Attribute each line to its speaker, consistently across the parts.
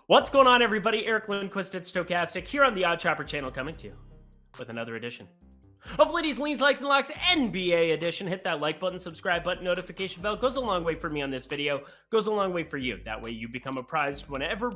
Speaker 1: What's going on, everybody? Eric Lindquist at Stochastic here on the Odd Chopper channel, coming to you with another edition of Ladies, Leans, Likes, and Locks NBA edition. Hit that like button, subscribe button, notification bell. Goes a long way for me on this video. Goes a long way for you. That way you become apprised whenever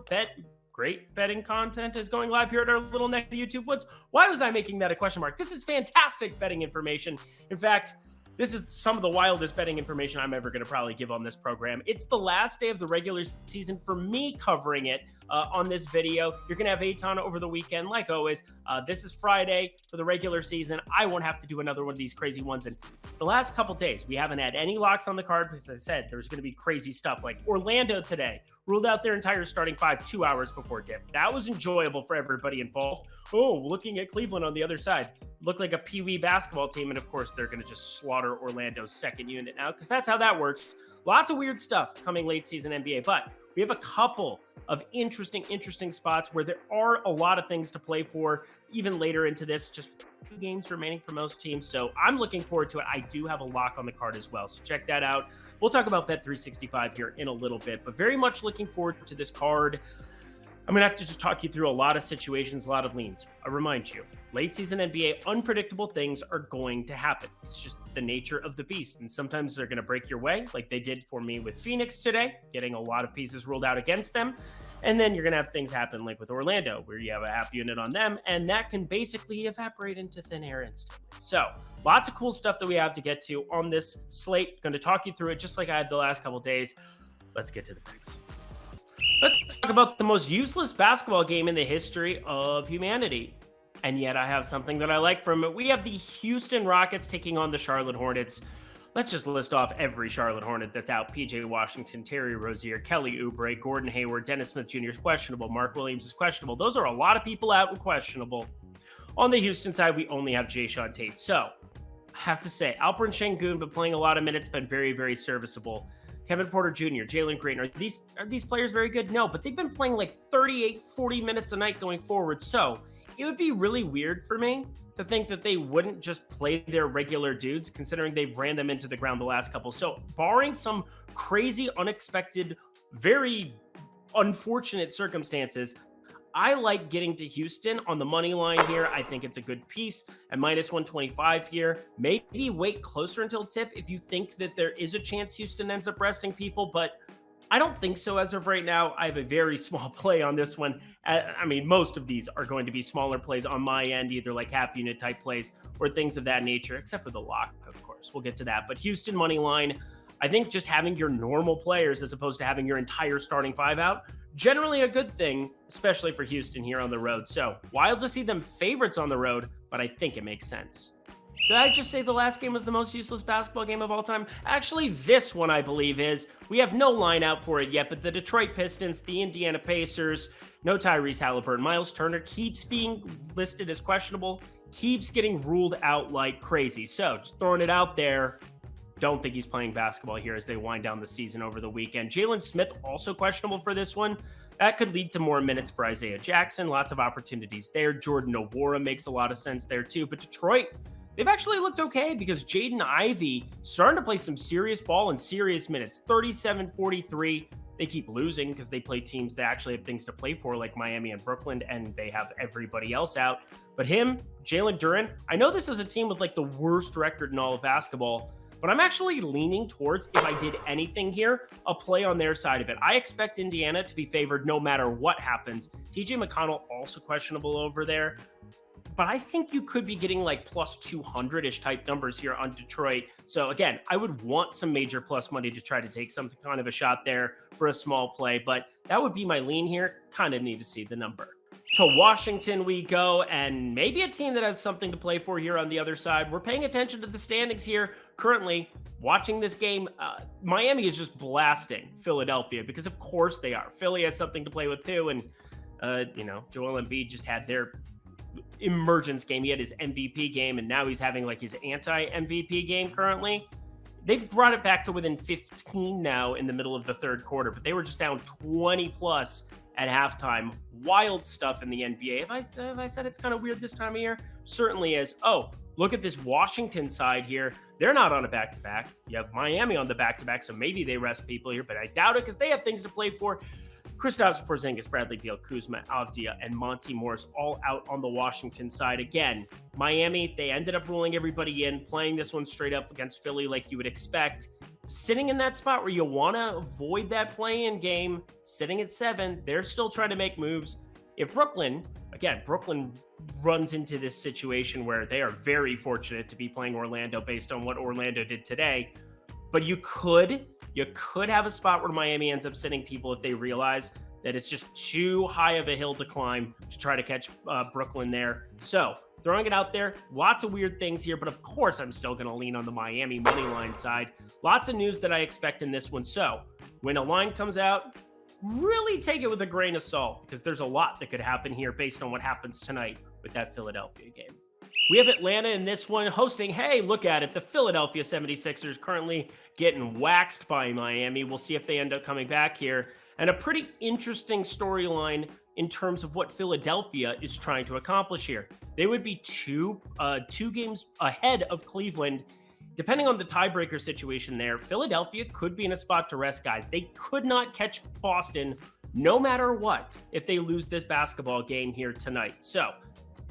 Speaker 1: great betting content is going live here at our little neck of the YouTube woods. Why was I making that a question mark? This is fantastic betting information. In fact, this is some of the wildest betting information I'm ever going to probably give on this program. It's the last day of the regular season for me covering it on this video. You're going to have Aton over the weekend, like always. This is Friday for the regular season. I won't have to do another one of these crazy ones. And the last couple days, we haven't had any locks on the card because, as I said, there's going to be crazy stuff like Orlando today ruled out their entire starting five 2 hours before tip. That was enjoyable for everybody involved. Oh, looking at Cleveland on the other side. Looked like a peewee basketball team, and of course, they're going to just slaughter Orlando's second unit now because that's how that works. Lots of weird stuff coming late season NBA, but we have a couple of interesting spots where there are a lot of things to play for even later into this, just 2 games remaining for most teams. So I'm looking forward to it. I do have a lock on the card as well, so check that out. We'll talk about Bet365 here in a little bit, but very much looking forward to this card. I'm going to have to just talk you through a lot of situations, a lot of leans. I remind you, late season NBA, unpredictable things are going to happen. It's just the nature of the beast. And sometimes they're going to break your way, like they did for me with Phoenix today, getting a lot of pieces ruled out against them. And then you're going to have things happen like with Orlando, where you have a half unit on them, and that can basically evaporate into thin air instantly. So lots of cool stuff that we have to get to on this slate. Going to talk you through it just like I had the last couple days. Let's get to the picks. Let's talk about the most useless basketball game in the history of humanity. And yet I have something that I like from it. We have the Houston Rockets taking on the Charlotte Hornets. Let's just list off every Charlotte Hornet that's out. PJ Washington, Terry Rozier, Kelly Oubre, Gordon Hayward, Dennis Smith Jr. is questionable. Mark Williams is questionable. Those are a lot of people out and questionable. On the Houston side, we only have Jayshawn Tate. So I have to say, Alperen Sengun, but playing a lot of minutes, been very serviceable. Kevin Porter Jr., Jalen Green, are these players very good? No, but they've been playing like 38, 40 minutes a night going forward. So it would be really weird for me to think that they wouldn't just play their regular dudes, considering they've ran them into the ground the last couple. So barring some crazy, unexpected, very unfortunate circumstances, I like getting to Houston on the money line here. I think it's a good piece at minus 125 here. Maybe wait closer until tip if you think that there is a chance Houston ends up resting people, but I don't think so as of right now. I have a very small play on this one. I mean, most of these are going to be smaller plays on my end, either like half unit type plays or things of that nature, except for the lock, of course. We'll get to that. But Houston money line, I think just having your normal players as opposed to having your entire starting five out, generally a good thing, especially for Houston here on the road. So wild to see them favorites on the road, but I think it makes sense. Did I just say the last game was the most useless basketball game of all time? Actually, this one I believe is. We have no line out for it yet, but the Detroit Pistons, the Indiana Pacers, no Tyrese Halliburton. Miles Turner keeps being listed as questionable, keeps getting ruled out like crazy. So just throwing it out there. Don't think he's playing basketball here as they wind down the season over the weekend. Jalen Smith also questionable for this one. That could lead to more minutes for Isaiah Jackson. Lots of opportunities there. Jordan Nwora makes a lot of sense there too. But Detroit, they've actually looked okay because Jaden Ivey starting to play some serious ball and serious minutes. 37-43. They keep losing because they play teams that actually have things to play for, like Miami and Brooklyn, and they have everybody else out. But him, Jalen Duren, I know this is a team with like the worst record in all of basketball, but I'm actually leaning towards, if I did anything here, a play on their side of it. I expect Indiana to be favored no matter what happens. TJ McConnell also questionable over there. But I think you could be getting like plus 200-ish type numbers here on Detroit. So again, I would want some major plus money to try to take some kind of a shot there for a small play. But that would be my lean here. Kind of need to see the number. To Washington we go, and maybe a team that has something to play for here on the other side. We're paying attention to the standings here. Currently, watching this game, Miami is just blasting Philadelphia because of course they are. Philly has something to play with too, and Joel Embiid just had their emergence game. He had his MVP game, and now he's having like his anti-MVP game currently. They've brought it back to within 15 now in the middle of the third quarter, but they were just down 20 plus at halftime. Wild stuff in the NBA. Have I said it's kind of weird this time of year? Certainly is. Oh, look at this Washington side here. They're not on a back-to-back. You have Miami on the back-to-back, so maybe they rest people here, but I doubt it because they have things to play for. Kristaps Porzingis, Bradley Beal, Kuzma, Avdia, and Monty Morris all out on the Washington side. Again, Miami, they ended up ruling everybody in, playing this one straight up against Philly like you would expect. Sitting in that spot where you want to avoid that play-in game, sitting at 7, they're still trying to make moves. If Brooklyn runs into this situation where they are very fortunate to be playing Orlando based on what Orlando did today, but you could have a spot where Miami ends up sitting people if they realize that it's just too high of a hill to climb to try to catch Brooklyn there. So throwing it out there, lots of weird things here, but of course I'm still going to lean on the Miami money line side. Lots of news that I expect in this one. So when a line comes out, really take it with a grain of salt, because there's a lot that could happen here based on what happens tonight with that Philadelphia game. We have Atlanta in this one hosting, hey, look at it, the Philadelphia 76ers currently getting waxed by Miami. We'll see if they end up coming back here. And a pretty interesting storyline in terms of what Philadelphia is trying to accomplish here. They would be two games ahead of Cleveland. Depending on the tiebreaker situation there, Philadelphia could be in a spot to rest guys. They could not catch Boston no matter what if they lose this basketball game here tonight. So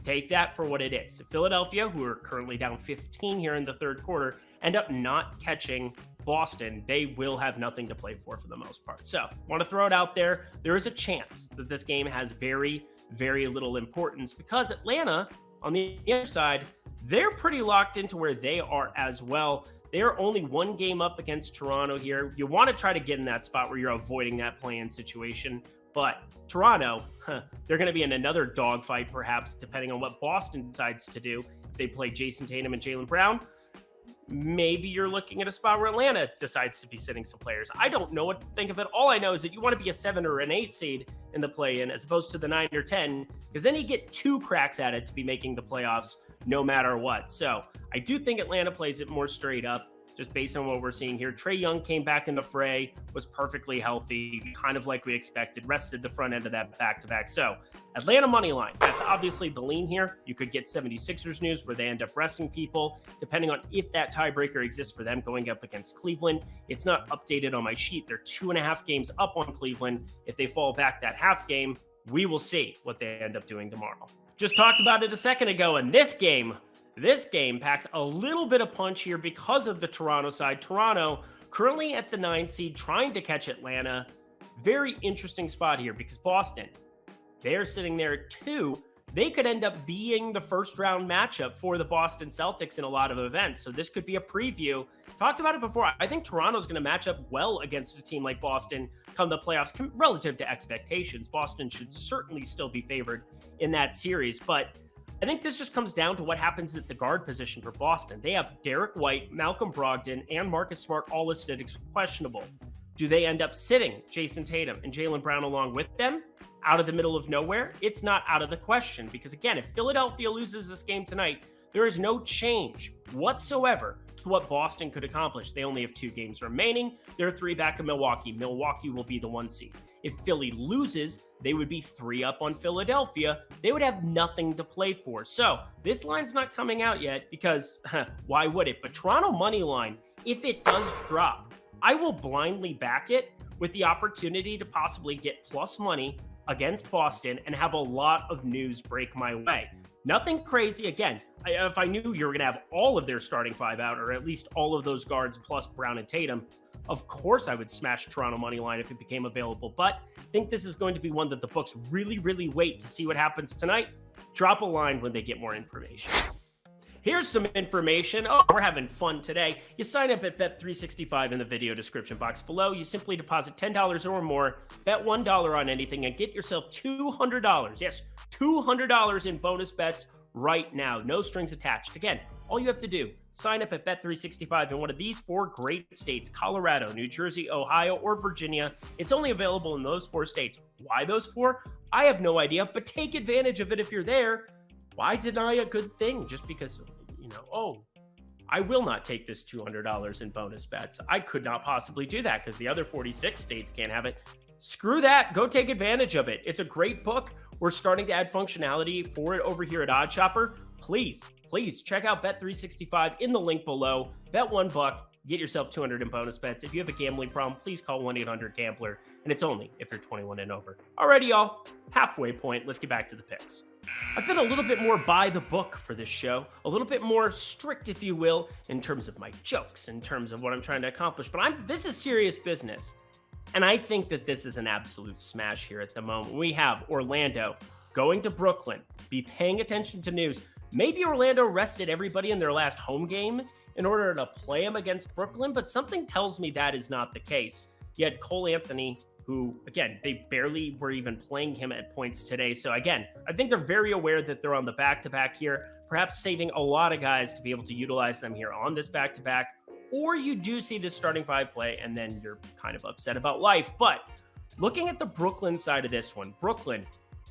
Speaker 1: take that for what it is. If Philadelphia, who are currently down 15 here in the third quarter, end up not catching Boston, they will have nothing to play for the most part. So want to throw it out there. There is a chance that this game has very, very little importance, because Atlanta, on the other side, they're pretty locked into where they are as well. They are only one game up against Toronto here. You want to try to get in that spot where you're avoiding that play-in situation. But Toronto, they're going to be in another dogfight, perhaps, depending on what Boston decides to do. If they play Jason Tatum and Jaylen Brown, maybe you're looking at a spot where Atlanta decides to be sitting some players. I don't know what to think of it. All I know is that you want to be a 7 or an 8 seed in the play-in as opposed to the 9 or 10, because then you get 2 cracks at it to be making the playoffs no matter what. So I do think Atlanta plays it more straight up, just based on what we're seeing here. Trae Young came back in the fray, was perfectly healthy, kind of like we expected, rested the front end of that back-to-back. So Atlanta money line, that's obviously the lean here. You could get 76ers news where they end up resting people, depending on if that tiebreaker exists for them going up against Cleveland. It's not updated on my sheet. They're 2.5 games up on Cleveland. If they fall back that half game, we will see what they end up doing tomorrow. Just talked about it a second ago, and this game packs a little bit of punch here because of the Toronto side. Toronto currently at the 9 seed, trying to catch Atlanta. Very interesting spot here because Boston, they're sitting there at 2. They could end up being the first round matchup for the Boston Celtics in a lot of events. So this could be a preview. Talked about it before. I think Toronto's going to match up well against a team like Boston come the playoffs relative to expectations. Boston should certainly still be favored in that series, but I think this just comes down to what happens at the guard position for Boston. They have Derek White, Malcolm Brogdon, and Marcus Smart all listed as questionable. Do they end up sitting Jason Tatum and Jaylen Brown along with them out of the middle of nowhere? It's not out of the question, because again, if Philadelphia loses this game tonight, there is no change whatsoever to what Boston could accomplish. They only have 2 games remaining. They're 3 back of Milwaukee. Milwaukee will be the 1 seed. If Philly loses, they would be 3 up on Philadelphia. They would have nothing to play for. So this line's not coming out yet because why would it? But Toronto money line, if it does drop, I will blindly back it with the opportunity to possibly get plus money against Boston and have a lot of news break my way. Nothing crazy. Again, if I knew you were going to have all of their starting 5 out, or at least all of those guards plus Brown and Tatum, of course I would smash Toronto money line if it became available. But I think this is going to be one that the books really, really wait to see what happens tonight. Drop a line when they get more information. Here's some information. Oh, we're having fun today. You sign up at Bet365 in the video description box below. You simply deposit $10 or more, bet $1 on anything, and get yourself $200. Yes, $200 in bonus bets right now. No strings attached. Again, all you have to do, sign up at Bet365 in one of these 4 great states: Colorado, New Jersey, Ohio, or Virginia. It's only available in those 4 states. Why those 4? I have no idea, but take advantage of it if you're there. Why deny a good thing just because, I will not take this $200 in bonus bets. I could not possibly do that because the other 46 states can't have it. Screw that. Go take advantage of it. It's a great book. We're starting to add functionality for it over here at OddsShopper. Please check out Bet365 in the link below. Bet $1, Get yourself 200 in bonus bets. If you have a gambling problem, please call 1-800-GAMBLER, and it's only if you're 21 and over. Alrighty, y'all, halfway point. Let's get back to the picks. I've been a little bit more by the book for this show, a little bit more strict, if you will, in terms of my jokes, in terms of what I'm trying to accomplish, but this is serious business. And I think that this is an absolute smash here at the moment. We have Orlando going to Brooklyn, be paying attention to news. Maybe Orlando rested everybody in their last home game in order to play them against Brooklyn, but something tells me that is not the case. You had Cole Anthony, who, again, they barely were even playing him at points today. So again, I think they're very aware that they're on the back-to-back here, perhaps saving a lot of guys to be able to utilize them here on this back-to-back. Or you do see this starting five play, and then you're kind of upset about life. But looking at the Brooklyn side of this one, Brooklyn,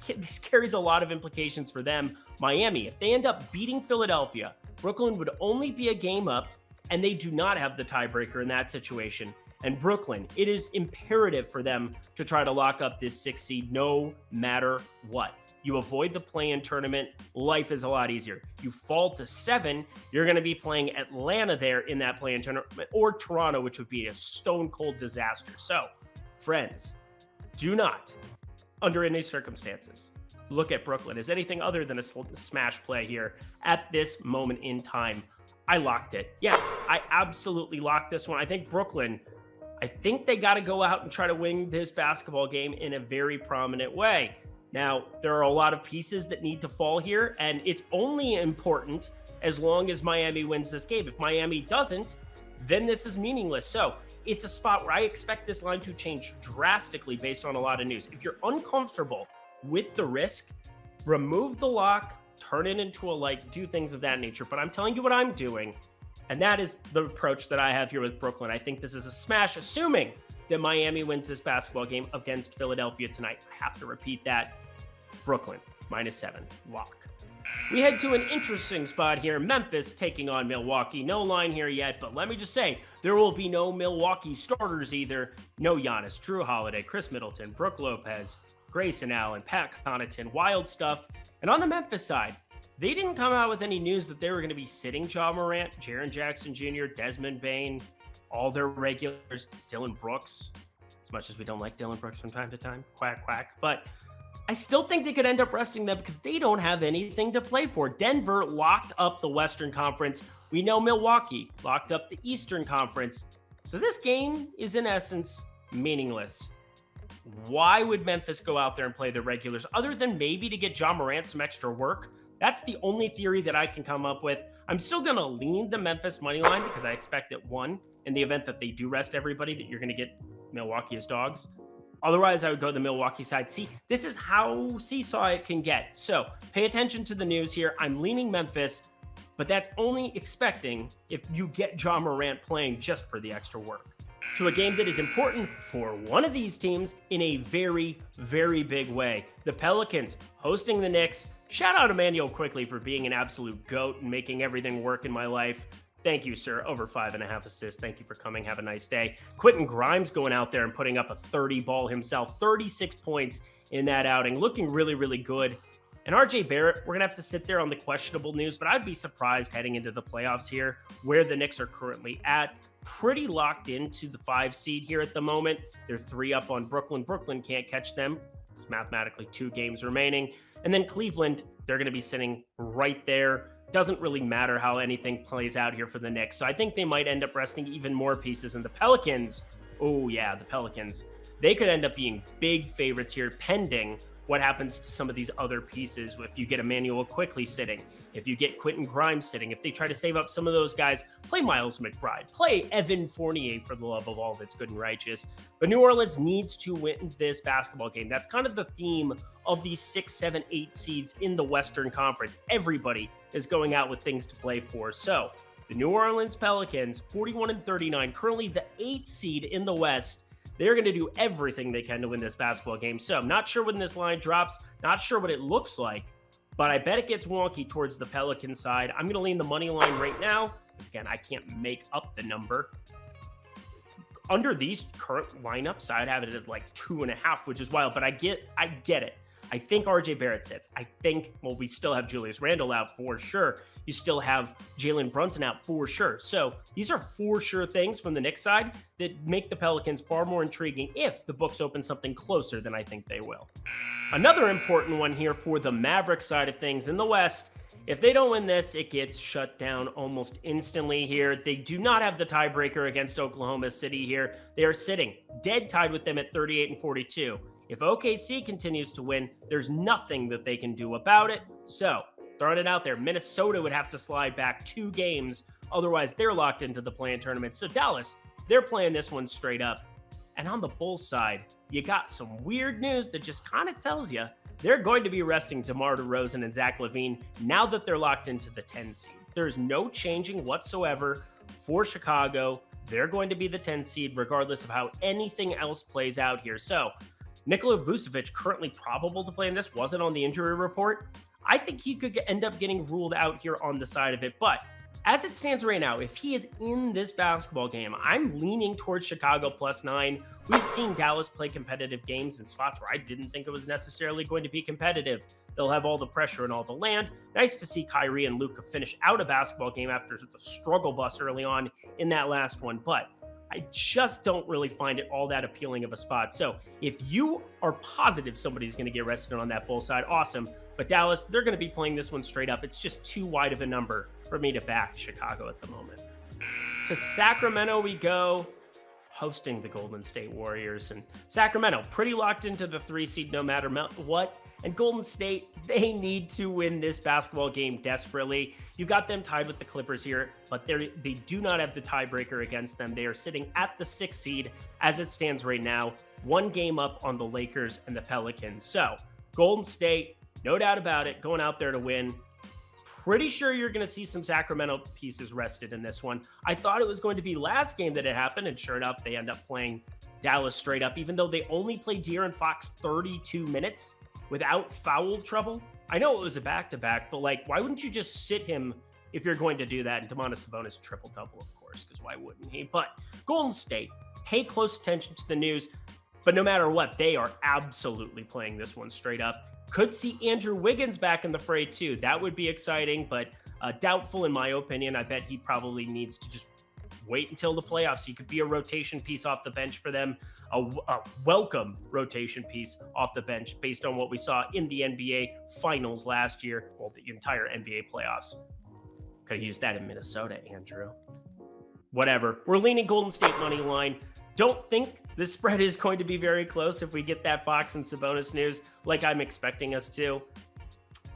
Speaker 1: this carries a lot of implications for them. Miami, if they end up beating Philadelphia, Brooklyn would only be a game up, and they do not have the tiebreaker in that situation. And Brooklyn, it is imperative for them to try to lock up this 6th seed no matter what. You avoid the play-in tournament, life is a lot easier. You fall to 7, you're going to be playing Atlanta there in that play-in tournament, or Toronto, which would be a stone-cold disaster. So, friends, do not, under any circumstances, look at Brooklyn as anything other than a smash play here at this moment in time. I locked it. Yes, I absolutely locked this one. I think Brooklyn, I think they got to go out and try to win this basketball game in a very prominent way. Now, there are a lot of pieces that need to fall here, and it's only important as long as Miami wins this game. If Miami doesn't, then this is meaningless. So it's a spot where I expect this line to change drastically based on a lot of news. If you're uncomfortable with the risk, remove the lock, turn it into a light, do things of that nature. But I'm telling you what I'm doing, and that is the approach that I have here with Brooklyn. I think this is a smash, assuming that Miami wins this basketball game against Philadelphia tonight. I have to repeat that. Brooklyn, -7, lock. We head to an interesting spot here. Memphis taking on Milwaukee. No line here yet, but let me just say, there will be no Milwaukee starters either. No Giannis, Drew Holiday, Chris Middleton, Brook Lopez, Grayson Allen, Pat Connaughton, wild stuff. And on the Memphis side, they didn't come out with any news that they were going to be sitting Ja Morant, Jaren Jackson Jr., Desmond Bane, all their regulars, Dylan Brooks, as much as we don't like Dylan Brooks from time to time, quack, quack. But I still think they could end up resting them because they don't have anything to play for. Denver locked up the Western Conference. We know Milwaukee locked up the Eastern Conference. So this game is in essence meaningless. Why would Memphis go out there and play the regulars other than maybe to get Ja Morant some extra work? That's the only theory that I can come up with. I'm still going to lean the Memphis money line because I expect that, one, in the event that they do rest everybody, that you're going to get Milwaukee as dogs. Otherwise, I would go the Milwaukee side. See, this is how seesaw it can get. So pay attention to the news here. I'm leaning Memphis, but that's only expecting if you get Ja Morant playing just for the extra work. To a game that is important for one of these teams in a very, very big way. The Pelicans hosting the Knicks. Shout out Emmanuel Quickley for being an absolute goat and making everything work in my life. Thank you, sir. Over 5.5 assists. Thank you for coming. Have a nice day. Quentin Grimes going out there and putting up a 30 ball himself. 36 points in that outing. Looking really, really good. And RJ Barrett, we're going to have to sit there on the questionable news, but I'd be surprised heading into the playoffs here where the Knicks are currently at. Pretty locked into the 5 seed here at the moment. They're 3 up on Brooklyn. Brooklyn can't catch them. It's mathematically 2 games remaining. And then Cleveland, they're going to be sitting right there. Doesn't really matter how anything plays out here for the Knicks. So I think they might end up resting even more pieces. And the Pelicans, oh yeah, the Pelicans, they could end up being big favorites here pending what happens to some of these other pieces. If you get Emmanuel Quickley sitting, if you get Quentin Grimes sitting, if they try to save up some of those guys, play Miles McBride, play Evan Fournier for the love of all that's good and righteous. But New Orleans needs to win this basketball game. That's kind of the theme of these 6, 7, 8 seeds in the Western Conference. Everybody is going out with things to play for. So the New Orleans Pelicans, 41-39, currently the 8th seed in the West. They're going to do everything they can to win this basketball game. So I'm not sure when this line drops, not sure what it looks like, but I bet it gets wonky towards the Pelican side. I'm going to lean the money line right now, because again, I can't make up the number. Under these current lineups, I'd have it at like 2.5, which is wild, but I get it. I think RJ Barrett sits. I think, well, we still have Julius Randle out for sure. You still have Jalen Brunson out for sure. So these are for sure things from the Knicks side that make the Pelicans far more intriguing if the books open something closer than I think they will. Another important one here for the Mavericks side of things in the West. If they don't win this, it gets shut down almost instantly here. They do not have the tiebreaker against Oklahoma City here. They are sitting dead tied with them at 38 and 42. If OKC continues to win, there's nothing that they can do about it. So, throwing it out there, Minnesota would have to slide back 2 games. Otherwise, they're locked into the play-in tournament. So, Dallas, they're playing this one straight up. And on the Bulls side, you got some weird news that just kind of tells you they're going to be resting DeMar DeRozan and Zach LaVine now that they're locked into the 10 seed. There's no changing whatsoever for Chicago. They're going to be the 10 seed regardless of how anything else plays out here. So Nikola Vucevic, currently probable to play in this, wasn't on the injury report. I think he could end up getting ruled out here on the side of it. But as it stands right now, if he is in this basketball game, I'm leaning towards Chicago +9. We've seen Dallas play competitive games in spots where I didn't think it was necessarily going to be competitive. They'll have all the pressure and all the land. Nice to see Kyrie and Luka finish out a basketball game after the struggle bus early on in that last one. But I just don't really find it all that appealing of a spot. So if you are positive somebody's going to get rested on that Bull side, awesome. But Dallas, they're going to be playing this one straight up. It's just too wide of a number for me to back Chicago at the moment. To Sacramento we go, hosting the Golden State Warriors. And Sacramento, pretty locked into the 3 seed no matter what. And Golden State, they need to win this basketball game desperately. You've got them tied with the Clippers here, but they do not have the tiebreaker against them. They are sitting at the 6th seed as it stands right now, 1 game up on the Lakers and the Pelicans. So Golden State, no doubt about it, going out there to win. Pretty sure you're going to see some Sacramento pieces rested in this one. I thought it was going to be last game that it happened, and sure enough, they end up playing Dallas straight up, even though they only played De'Aaron Fox 32 minutes without foul trouble. I know it was a back-to-back, but like, why wouldn't you just sit him if you're going to do that? And Domantas Sabonis triple-double, of course, because why wouldn't he? But Golden State, pay close attention to the news, but no matter what, they are absolutely playing this one straight up. Could see Andrew Wiggins back in the fray too. That would be exciting, but doubtful in my opinion. I bet he probably needs to just wait until the playoffs. He could be a rotation piece off the bench for them, a welcome rotation piece off the bench based on what we saw in the NBA Finals last year, well, the entire NBA playoffs. Could have used that in Minnesota, Andrew. Whatever. We're leaning Golden State money line. Don't think the spread is going to be very close if we get that Fox and Sabonis news like I'm expecting us to.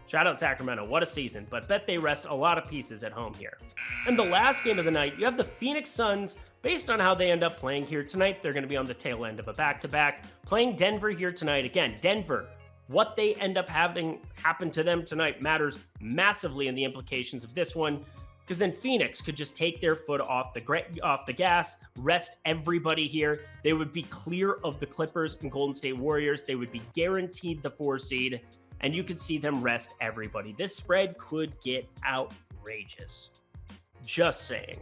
Speaker 1: Shout out Sacramento. What a season. But bet they rest a lot of pieces at home here. And the last game of the night, you have the Phoenix Suns. Based on how they end up playing here tonight, they're going to be on the tail end of a back-to-back. Playing Denver here tonight. Again, Denver, what they end up having happen to them tonight matters massively in the implications of this one. Because then Phoenix could just take their foot off the gas, rest everybody here. They would be clear of the Clippers and Golden State Warriors. They would be guaranteed the 4 seed, and you could see them rest everybody. This spread could get outrageous. Just saying.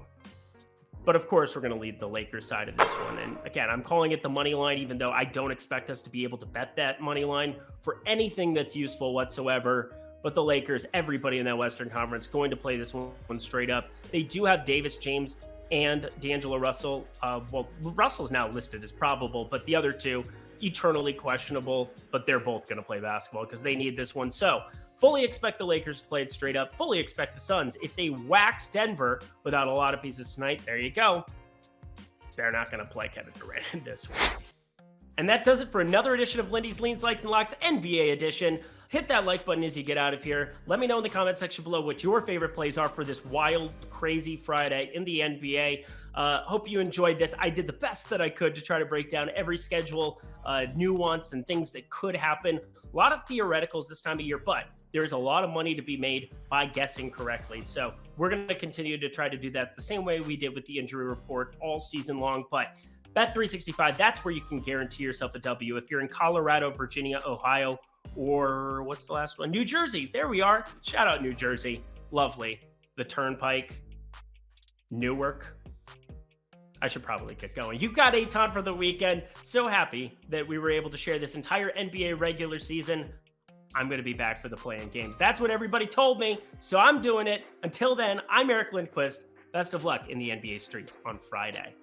Speaker 1: But of course, we're going to lead the Lakers side of this one. And again, I'm calling it the money line, even though I don't expect us to be able to bet that money line for anything that's useful whatsoever. But the Lakers, everybody in that Western Conference, going to play this one straight up. They do have Davis James and D'Angelo Russell. Well, Russell's now listed as probable, but the other two, eternally questionable. But they're both going to play basketball because they need this one. So fully expect the Lakers to play it straight up. Fully expect the Suns. If they wax Denver without a lot of pieces tonight, there you go. They're not going to play Kevin Durant in this one. And that does it for another edition of Lindy's Leans, Likes, and Locks NBA edition. Hit that like button as you get out of here. Let me know in the comment section below what your favorite plays are for this wild, crazy Friday in the NBA. Hope you enjoyed this. I did the best that I could to try to break down every schedule, nuance, and things that could happen. A lot of theoreticals this time of year, but there's a lot of money to be made by guessing correctly. So we're going to continue to try to do that the same way we did with the injury report all season long. But Bet365, that's where you can guarantee yourself a W. If you're in Colorado, Virginia, Ohio, or what's the last one? New Jersey. There we are. Shout out New Jersey. Lovely. The Turnpike. Newark. I should probably get going. You've got Aton for the weekend. So happy that we were able to share this entire NBA regular season I'm going to be back for the play-in games. That's what everybody told me, so I'm doing it. Until then, I'm Eric Lindquist. Best of luck in the NBA streets on Friday.